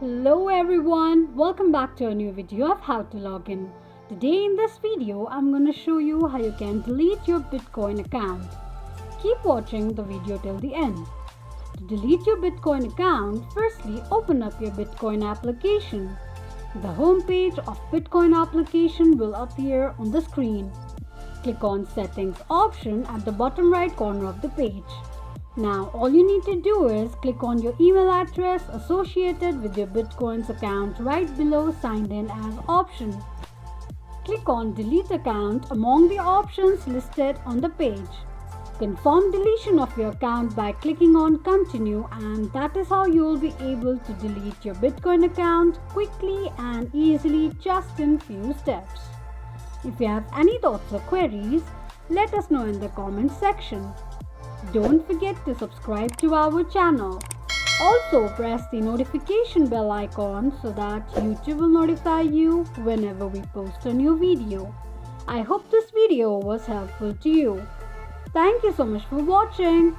Hello everyone, welcome back to a new video of how to log in. Today in this video, I'm going to show you how you can delete your Bitcoin account. Keep watching the video till the end. To delete your Bitcoin account, firstly open up your Bitcoin application. The home page of Bitcoin application will appear on the screen. Click on Settings option at the bottom right corner of the page. Now all you need to do is click on your email address associated with your Bitcoins account right below Signed in as option. Click on Delete account among the options listed on the page. Confirm deletion of your account by clicking on Continue, and that is how you will be able to delete your Bitcoin account quickly and easily just in few steps. If you have any thoughts or queries, let us know in the comment section. Don't forget to subscribe to our channel. Also press the notification bell icon so that YouTube will notify you whenever we post a new video. I hope this video was helpful to you. Thank you so much for watching.